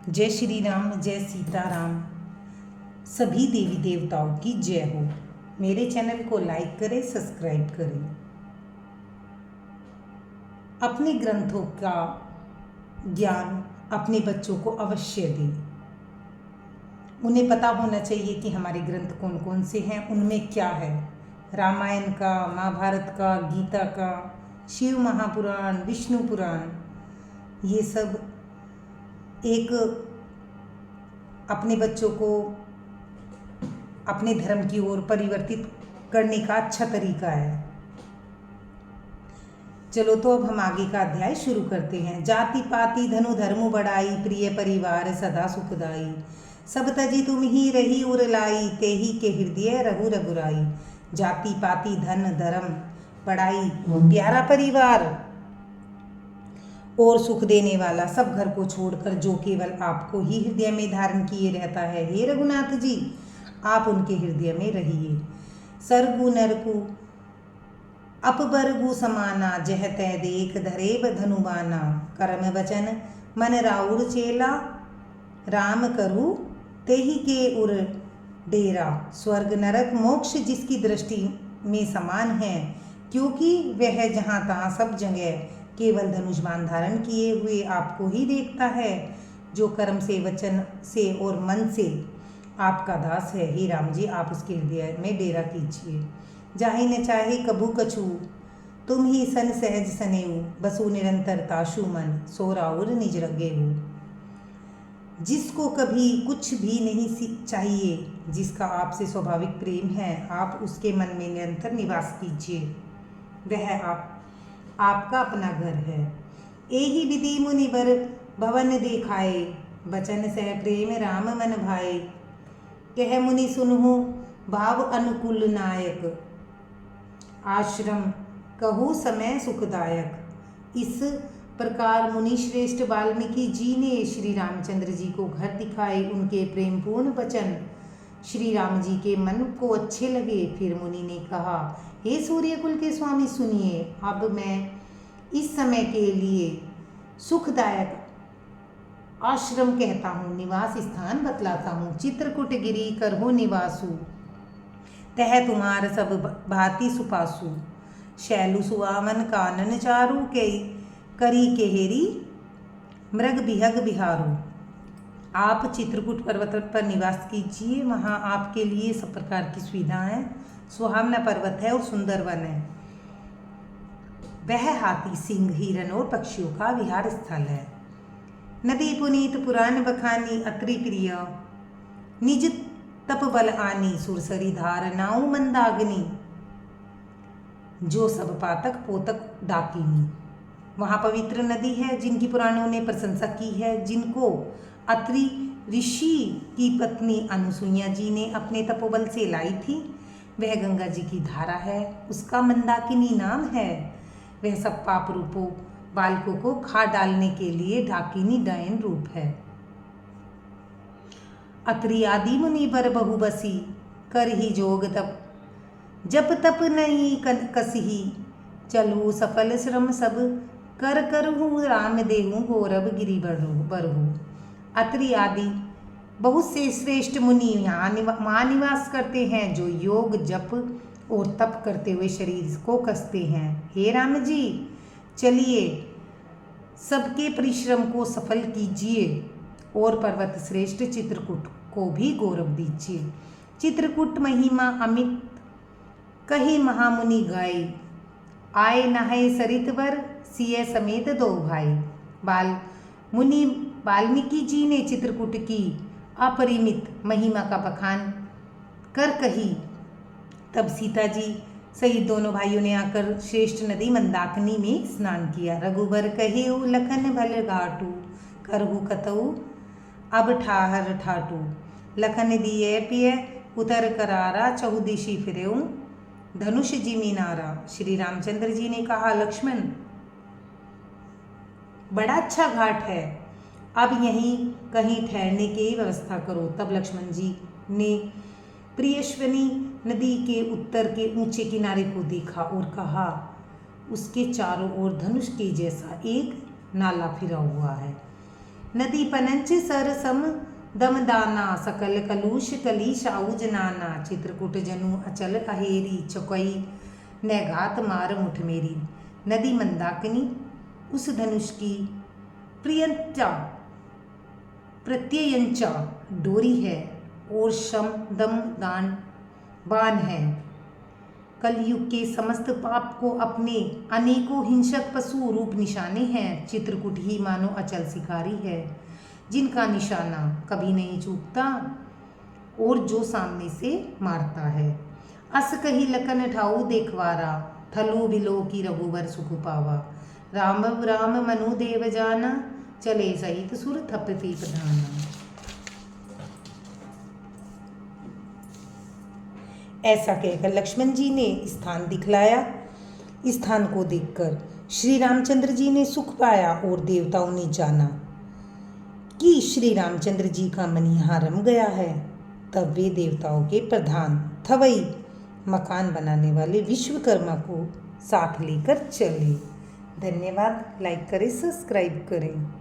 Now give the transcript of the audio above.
जय श्री राम, जय सीताराम। सभी देवी देवताओं की जय हो। मेरे चैनल को लाइक करें, सब्सक्राइब करें। अपने ग्रंथों का ज्ञान अपने बच्चों को अवश्य दें। उन्हें पता होना चाहिए कि हमारे ग्रंथ कौन कौन से हैं, उनमें क्या है। रामायण का, महाभारत का, गीता का, शिव महापुराण, विष्णु पुराण, ये सब एक अपने बच्चों को अपने धर्म की ओर परिवर्तित करने का अच्छा तरीका है। चलो तो अब हम आगे का अध्याय शुरू करते हैं। जाति पाति धनु धर्म बढ़ाई, प्रिय परिवार सदा सुखदाई। सब तजी तुम ही रही उर लाई, तेही के हृदय रघु रघुराई। जाति पाति धन धर्म बढ़ाई, प्यारा परिवार और सुख देने वाला सब घर को छोड़कर जो केवल आपको ही हृदय में धारण किए रहता है, हे रघुनाथ जी आप उनके हृदय में रहिए। सरगु नरकु अपबरगु समाना, जह तय देख धरेब धनुबाना। कर्म वचन मन राउर चेला, राम करु तेहि के उर डेरा। स्वर्ग नरक मोक्ष जिसकी दृष्टि में समान है, क्योंकि वह जहाँ तहाँ सब जगह केवल धनुष बाण धारण किए हुए आपको ही देखता है, जो कर्म से, वचन से और मन से आपका दास है। हे राम जी आप उसके हृदय में डेरा कीजिए। जाहि न चाहे कभू कछु, तुम ही सन सहज सनेऊ। बसु निरंतर ताशु मन, सो राउर निज रगेऊ। जिसको कभी कुछ भी नहीं चाहिए, जिसका आपसे स्वाभाविक प्रेम है, आप उसके मन में निरंतर निवास कीजिए। वह आपका अपना घर है। एहि विधि मुनिवर भवन देखाए, बचन सह प्रेम राम मन भाए। कह मुनि सुनहु भाव अनुकूल नायक, आश्रम कहु समय सुखदायक। इस प्रकार मुनि श्रेष्ठ वाल्मीकि जी ने श्री रामचंद्र जी को घर दिखाए। उनके प्रेमपूर्ण वचन श्री राम जी के मन को अच्छे लगे। फिर मुनि ने कहा, हे सूर्यकुल के स्वामी सुनिए, अब मैं इस समय के लिए सुखदायक आश्रम कहता हूँ, निवास स्थान बतलाता हूँ। चित्रकूट गिरी करहु निवासु, तह तुम्हार सब भांति सुपासु। शैलु सुआवन कानन चारु, के करी केहरी मृग बिहग बिहारू। आप चित्रकूट पर्वत पर निवास कीजिए, वहाँ आपके लिए सब प्रकार की सुविधाएं, सुहावना पर्वत है और सुंदर वन है। वह हाथी, सिंह, हिरन और पक्षियों का विहार स्थल है। नदी पुनीत पुराण बखानी, अत्रि प्रिय निज तप बल आनी। सुरसरी धार नाउ मंदाग्नि, जो सब पातक पोतक डाकिनी। वहाँ पवित्र नदी है जिनकी पुराणों ने प्रशंसा की है, जिनको अत्रि ऋषि की पत्नी अनुसुईया जी ने अपने तपोबल से लाई थी। वह गंगा जी की धारा है, उसका मंदाकिनी नाम है। वह सब पाप रूपों बालकों को खा डालने के लिए डाकिनी डायन रूप है। अत्रि आदि मुनि बर बहु बसी, कर ही जोग तप जप तप नहीं कसिही। चलू सफल श्रम सब कर करहु, राम देहु गौरव गिरि बरहु। अत्रि आदि बहुत से श्रेष्ठ मुनि यहाँ निवास करते हैं, जो योग जप और तप करते हुए शरीर को कसते हैं। हे राम जी चलिए सबके परिश्रम को सफल कीजिए और पर्वत श्रेष्ठ चित्रकूट को भी गौरव दीजिए। चित्रकूट महिमा अमित कही महामुनि गाय, आए नहाए सरितवर सिय समेत दो भाई। मुनि वाल्मीकि जी ने चित्रकूट की अपरिमित महिमा का बखान कर कही। तब सीता जी सहित दोनों भाइयों ने आकर श्रेष्ठ नदी मंदाकिनी में स्नान किया। रघुबर कहेउ लखन भल घाटू, करहु कतऊ अब ठाहर ठाटू। लखन दिए पिय उतर करारा, चहुदिशि फिरेऊ धनुष जिमि नारा। श्री रामचंद्र जी ने कहा, लक्ष्मण बड़ा अच्छा घाट है, अब यहीं कहीं ठहरने की व्यवस्था करो। तब लक्ष्मण जी ने प्रियश्वनी नदी के उत्तर के ऊंचे किनारे को देखा और कहा, उसके चारों ओर धनुष के जैसा एक नाला फिरा हुआ है। नदी पनंच सर सम दमदाना सकल कलूष कलीश आउज नाना चित्रकूट जनु अचल अहेरी चौकई न घात मार मुठ मेरी। नदी मंदाकिनी उस धनुष की प्रियंचा प्रत्ययंचा डोरी है और शम दम दान बाण है। कलयुग के समस्त पाप को अपने अनेकों हिंसक पशु रूप निशाने हैं। चित्रकूट ही मानो अचल शिकारी है जिनका निशाना कभी नहीं चूकता और जो सामने से मारता है। अस कही लखन ठाऊ देखवारा थलो बिलो की रघुवर सुख पावा। राम राम मनु देव जाना चले सहित सुर थपति प्रधाना। ऐसा कहकर लक्ष्मण जी ने स्थान दिखलाया। स्थान को देखकर श्री रामचंद्र जी ने सुख पाया और देवताओं ने जाना कि श्री रामचंद्र जी का मन यहाँ रम गया है। तब वे देवताओं के प्रधान थवई मकान बनाने वाले विश्वकर्मा को साथ लेकर चले। धन्यवाद। लाइक करें, सब्सक्राइब करें।